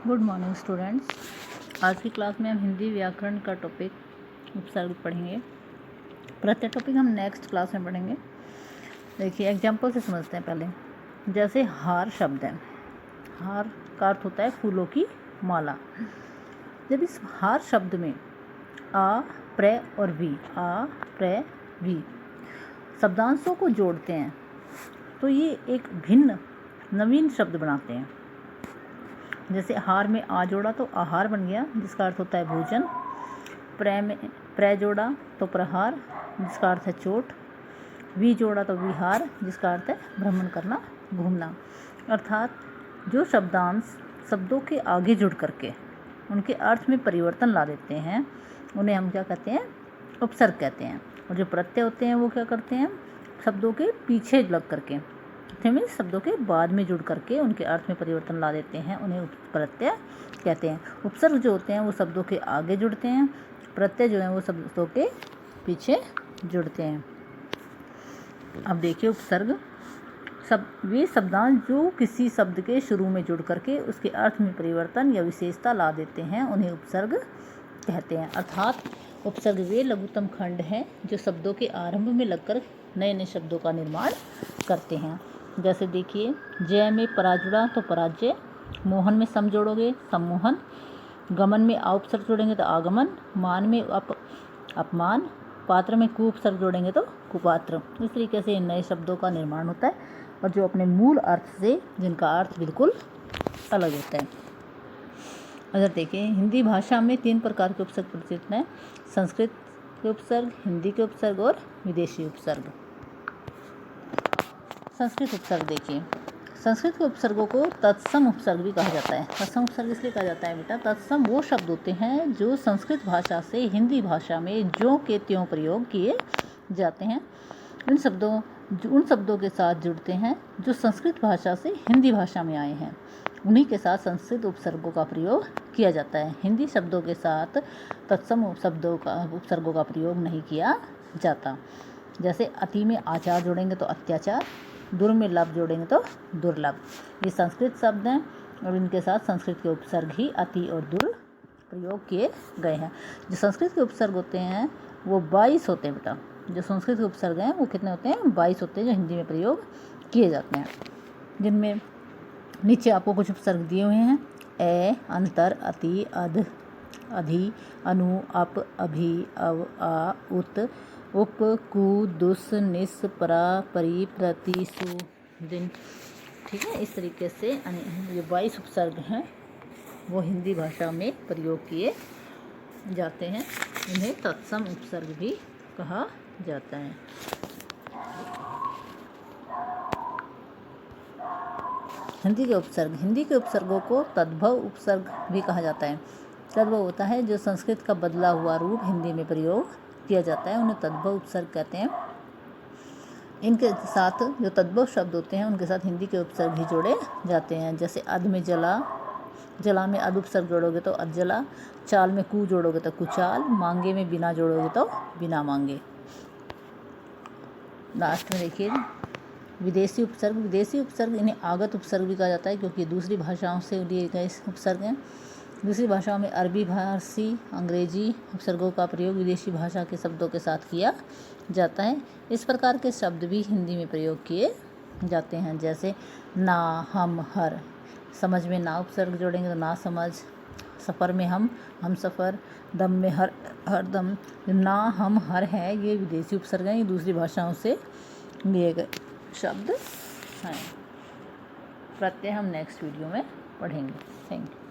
Good morning students. आज की class में हम हिंदी व्याकरण का टॉपिक उपसर्ग पढ़ेंगे। प्रत्येक टॉपिक हम नेक्स्ट क्लास में पढ़ेंगे। देखिए एग्जाम्पल से समझते हैं पहले। जैसे हार शब्द है, हार का अर्थ होता है फूलों की माला। जब इस हार शब्द में आ, प्र और वी, आ, प्र, वी शब्दांशों को जोड़ते हैं तो ये एक भिन्न नवीन शब्द बनाते हैं। जैसे हार में आ जोड़ा तो आहार बन गया, जिसका अर्थ होता है भोजन। प्र जोड़ा तो प्रहार, जिसका अर्थ है चोट। वी जोड़ा तो विहार, जिसका अर्थ है भ्रमण करना, घूमना। अर्थात जो शब्दांश शब्दों के आगे जुड़ करके उनके अर्थ में परिवर्तन ला देते हैं उन्हें हम क्या कहते हैं? उपसर्ग कहते हैं। और जो प्रत्यय होते हैं वो क्या करते हैं? शब्दों के पीछे लग करके मीन्स शब्दों के बाद में जुड़ करके उनके अर्थ में परिवर्तन ला देते हैं, उन्हें प्रत्यय कहते हैं। उपसर्ग जो होते हैं वो शब्दों के आगे जुड़ते हैं, प्रत्यय जो है वो शब्दों के पीछे जुड़ते हैं। अब देखिए उपसर्ग वे शब्दांश जो किसी शब्द के शुरू में जुड़ करके उसके अर्थ में परिवर्तन या विशेषता ला देते हैं उन्हें उपसर्ग कहते हैं। अर्थात उपसर्ग वे लघुत्तम खंड हैं जो शब्दों के आरंभ में लगकर नए नए शब्दों का निर्माण करते हैं। जैसे देखिए जय में परा जुड़ा तो पराजय, मोहन में सम जोड़ोगे सम्मोहन, गमन में आ उपसर्ग जोड़ेंगे तो आगमन, मान में अपमान, पात्र में कु उपसर्ग जोड़ेंगे तो कुपात्र। इस तरीके से नए शब्दों का निर्माण होता है और जो अपने मूल अर्थ से जिनका अर्थ बिल्कुल अलग होता है। अगर देखें हिंदी भाषा में 3 प्रकार के उपसर्ग प्रचलित हैं: संस्कृत के उपसर्ग, हिंदी के उपसर्ग और विदेशी उपसर्ग। संस्कृत उपसर्ग देखिए, संस्कृत के उपसर्गों को तत्सम उपसर्ग भी कहा जाता है। तत्सम उपसर्ग इसलिए कहा जाता है बेटा, तत्सम वो शब्द होते हैं जो संस्कृत भाषा से हिंदी भाषा में ज्यों के त्यों प्रयोग किए जाते हैं। उन शब्दों के साथ जुड़ते हैं जो संस्कृत भाषा से हिंदी भाषा में आए हैं, उन्हीं के साथ संस्कृत उपसर्गों का प्रयोग किया जाता है। हिंदी शब्दों के साथ तत्सम उपसर्गों का प्रयोग नहीं किया जाता। जैसे अति में आचार जोड़ेंगे तो अत्याचार, दुर में लभ जोड़ेंगे तो दुर्लभ। ये संस्कृत शब्द हैं और इनके साथ संस्कृत के उपसर्ग ही अति और दुर प्रयोग किए गए हैं। जो संस्कृत के उपसर्ग होते हैं वो 22 होते हैं बेटा। जो संस्कृत के उपसर्ग हैं वो कितने होते हैं? 22 होते हैं जो हिंदी में प्रयोग किए जाते हैं, जिनमें नीचे आपको कुछ उपसर्ग दिए हुए हैं: ए, अंतर, अति, अध, अधि, अनु, अप, अभि, अव, आ, उत, उप, कु, दुस, निस, परा, परि, प्रति, सु, दिन। ठीक है, इस तरीके से ये 22 उपसर्ग हैं वो हिंदी भाषा में प्रयोग किए जाते हैं। इन्हें तत्सम उपसर्ग भी कहा जाता है। हिंदी के उपसर्गों को तद्भव उपसर्ग भी कहा जाता है। तद्भव होता है जो संस्कृत का बदला हुआ रूप हिंदी में प्रयोग किया जाता है, उन्हें तद्भव उपसर्ग कहते हैं। इनके साथ जो तद्भव शब्द होते हैं उनके साथ हिंदी के उपसर्ग भी जोड़े जाते हैं। जैसे अध में जला, जला में अध उपसर्ग जोड़ोगे तो अधजला, चाल में कु जोड़ोगे तो कुचाल, मांगे में बिना जोड़ोगे तो बिना मांगे। लास्ट में देखिए विदेशी उपसर्ग इन्हें आगत उपसर्ग भी कहा जाता है क्योंकि दूसरी भाषाओं से लिए गए उपसर्ग हैं। दूसरी भाषाओं में अरबी फारसी अंग्रेजी उपसर्गों का प्रयोग विदेशी भाषा के शब्दों के साथ किया जाता है। इस प्रकार के शब्द भी हिंदी में प्रयोग किए जाते हैं। जैसे ना, हम, हर। समझ में ना उपसर्ग जोड़ेंगे तो ना समझ, सफ़र में हम सफ़र, दम में हर दम। ना, हम, हर है ये विदेशी उपसर्ग हैं, ये दूसरी भाषाओं से लिए गए शब्द हैं। प्रत्यय हम नेक्स्ट वीडियो में पढ़ेंगे। Thank you.